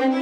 Ghana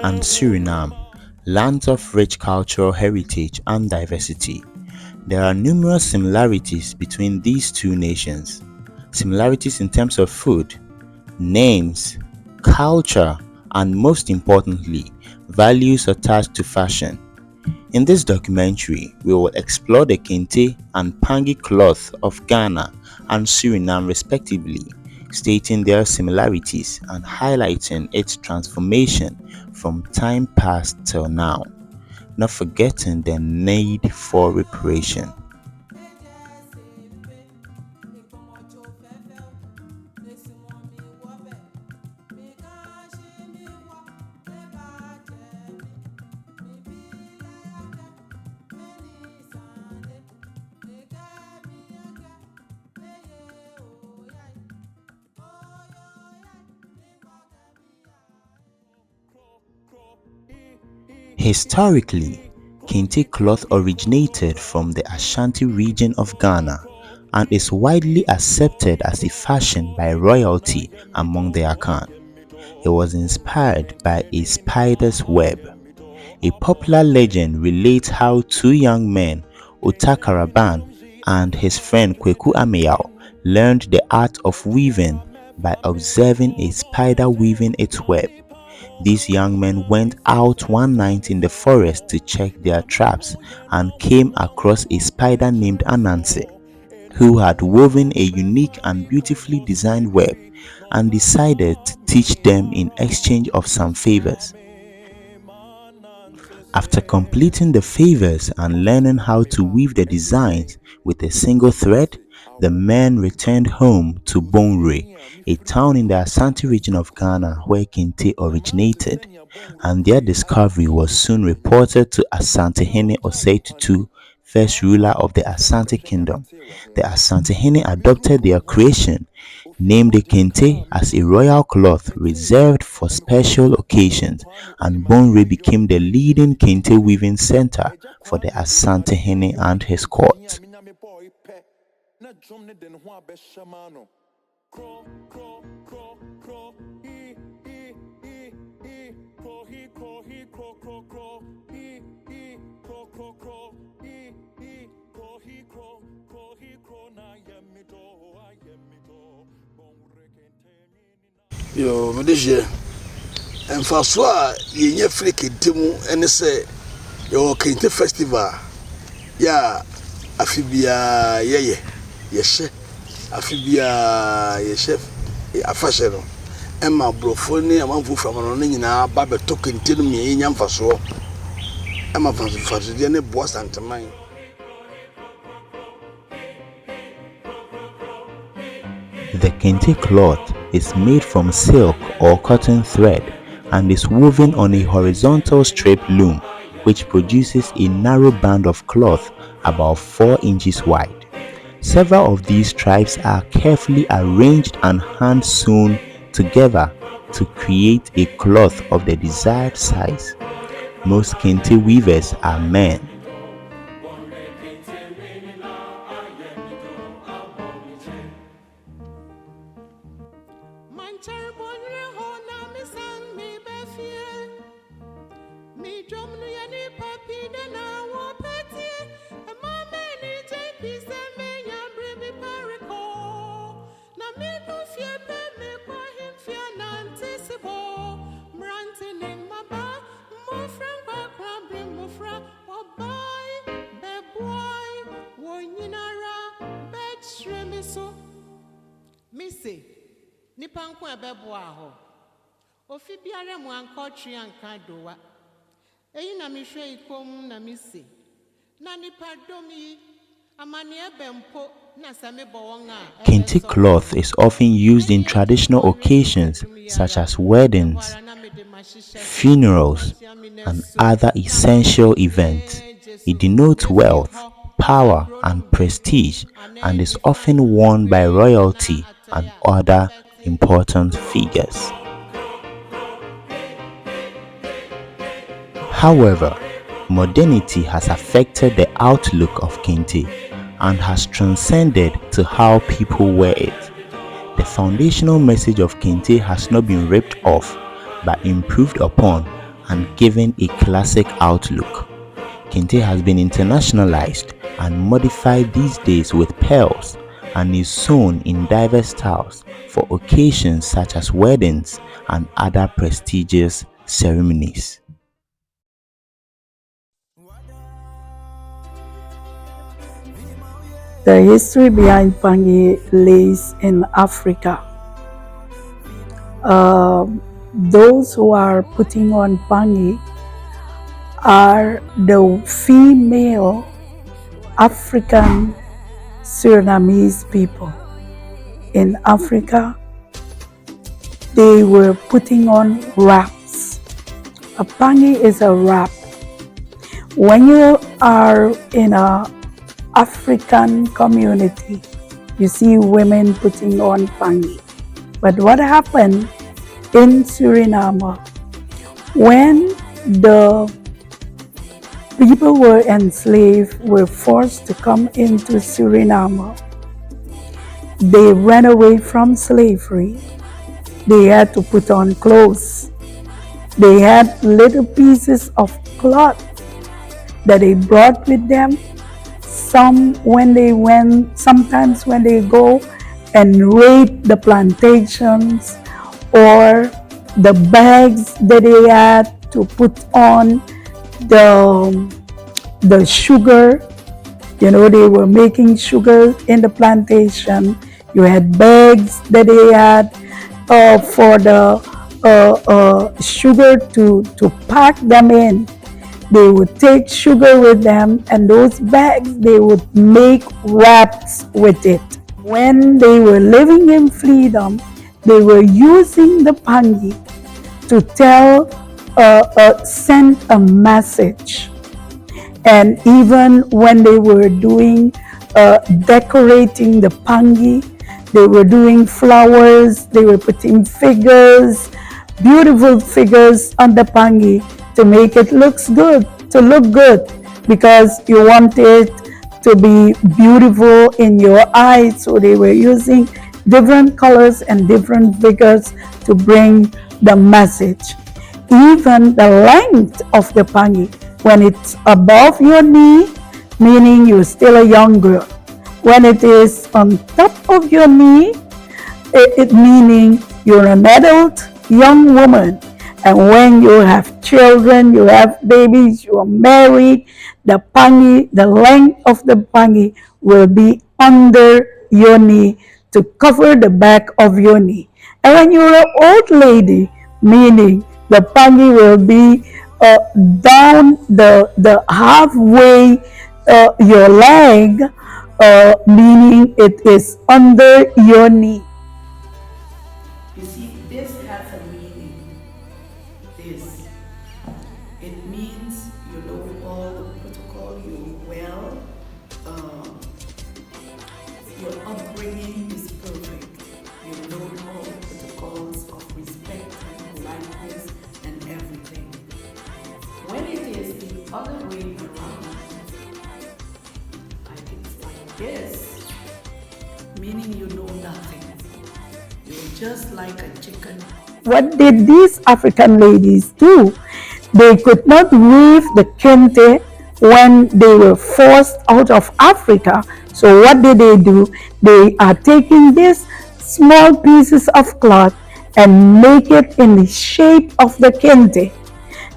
and Suriname, lands of rich cultural heritage and diversity. There are numerous similarities between these two nations. Similarities in terms of food, names, culture, and most importantly, values attached to fashion. In this documentary, we will explore the Kente and Pangi cloth of Ghana and Suriname respectively, stating their similarities and highlighting its transformation from time past till now, not forgetting the need for reparation. Historically, Kente cloth originated from the Ashanti region of Ghana and is widely accepted as a fashion by royalty among the Akan. It was inspired by a spider's web. A popular legend relates how two young men, Otakaraban and his friend Kweku Ameyao, learned the art of weaving by observing a spider weaving its web. These young men went out one night in the forest to check their traps and came across a spider named Anansi, who had woven a unique and beautifully designed web, and decided to teach them in exchange of some favors. After completing the favors and learning how to weave the designs with a single thread, the men returned home to Bonre, a town in the Asante region of Ghana where Kente originated, and their discovery was soon reported to Asantehene Osei Tutu, first ruler of the Asante Kingdom. The Asantehene adopted their creation, named the Kente as a royal cloth reserved for special occasions, and Bonre became the leading Kente weaving center for the Asantehene and his court. Yo, Malaysia, and for so ye freaky timu and say your Kente festival. Yeah, Afibia, yes, Afibia, yes, chef, a fashion. Emma Brofoni, a man from an Baba token till me in Yamfaso. Emma from Fasidiane Boss and mine. The Kente cloth is made from silk or cotton thread and is woven on a horizontal strip loom, which produces a narrow band of cloth about 4 inches wide. Several of these stripes are carefully arranged and hand sewn together to create a cloth of the desired size. Most Kente weavers are men. Nipanko ebebo aho ofi biara mu ankotwe anka dowa eyi na mehwe ikom na misi na nipadom yi amane ebempo na samebo won a Kente cloth is often used in traditional occasions such as weddings, funerals, and other essential events. It denotes wealth, power and prestige and is often worn by royalty and other important figures. However, modernity has affected the outlook of Kente and has transcended to how people wear it. The foundational message of Kente has not been ripped off but improved upon and given a classic outlook. Kente has been internationalized and modified these days with pearls and is sewn in diverse styles for occasions such as weddings and other prestigious ceremonies. The history behind Pangi lays in Africa. Those who are putting on Pangi are the female African Surinamese people. In Africa, they were putting on wraps. A Pangi is a wrap. When you are in a African community, you see women putting on Pangi. But what happened in Suriname, when the people were enslaved, were forced to come into Suriname, they ran away from slavery. They had to put on clothes. They had little pieces of cloth that they brought with them. Sometimes when they go and raid the plantations, or the bags that they had to put on the sugar, they were making sugar in the plantation. You had bags that they had for the sugar to pack them in. They would take sugar with them, and those bags, they would make wraps with it. When they were living in freedom, they were using the Pangi to send a message. And even when they were decorating the Pangi, they were doing flowers, they were putting figures, beautiful figures on the Pangi to make it look good, because you want it to be beautiful in your eyes. So they were using different colors and different figures to bring the message. Even the length of the Pangi, when it's above your knee, meaning you're still a young girl. When it is on top of your knee, it meaning you're an adult young woman. And when you have children, you have babies, you are married, the Pangi, the length of the Pangi will be under your knee to cover the back of your knee. And when you're an old lady, meaning the Pangi will be down the halfway your leg, meaning it is under your knee. You see, this has a meaning. This. It means you know all the protocol, you're well, your upbringing is perfect. You know all the protocols of respect and politeness and everything. When it is the other way around, like it's like this, meaning you know nothing. You're just like a chicken. What did these African ladies do? They could not leave the Kente when they were forced out of Africa. So what did they do? They are taking these small pieces of cloth and make it in the shape of the Kente.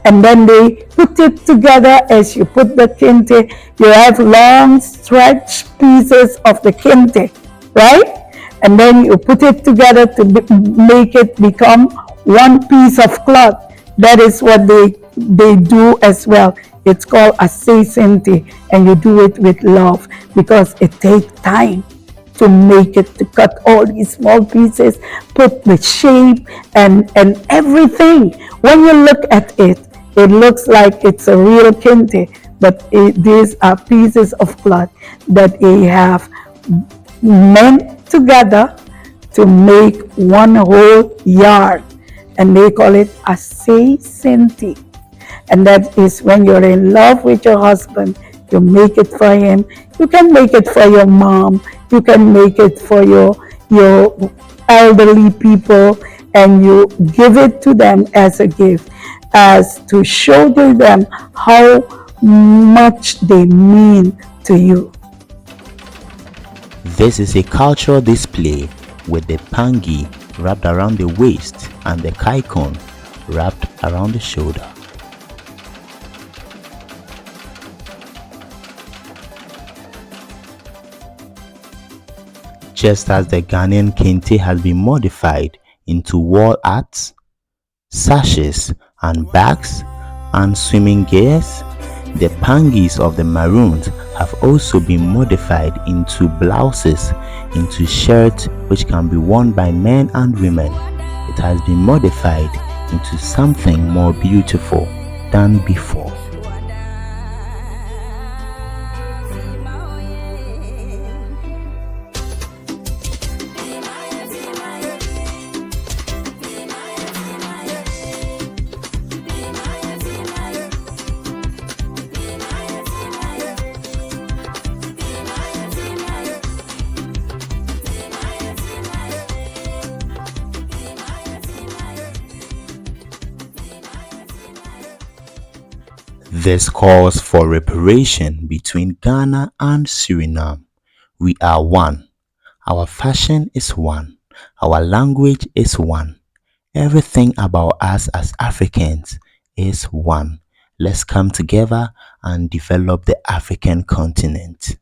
And then they put it together. As you put the Kente, you have long stretched pieces of the Kente, right? And then you put it together to make it become one piece of cloth. That is what they do as well. It's called a sesente, and you do it with love because it takes time to make it, to cut all these small pieces, put the shape and everything. When you look at it, it looks like it's a real Kente, but these are pieces of cloth that they have mend together to make one whole yard, and they call it a say senti. And that is when you're in love with your husband, you make it for him. You can make it for your mom, you can make it for your elderly people, and you give it to them as a gift, as to show to them how much they mean to you. This is a cultural display with the Pangi wrapped around the waist and the kaikon wrapped around the shoulder. Just as the Ghanaian Kente has been modified into wall arts, sashes and bags and swimming gears, the Pangis of the Maroons have also been modified into blouses, into shirts which can be worn by men and women. It has been modified into something more beautiful than before. This calls for reparation between Ghana and Suriname. We are one. Our fashion is one. Our language is one. Everything about us as Africans is one. Let's come together and develop the African continent.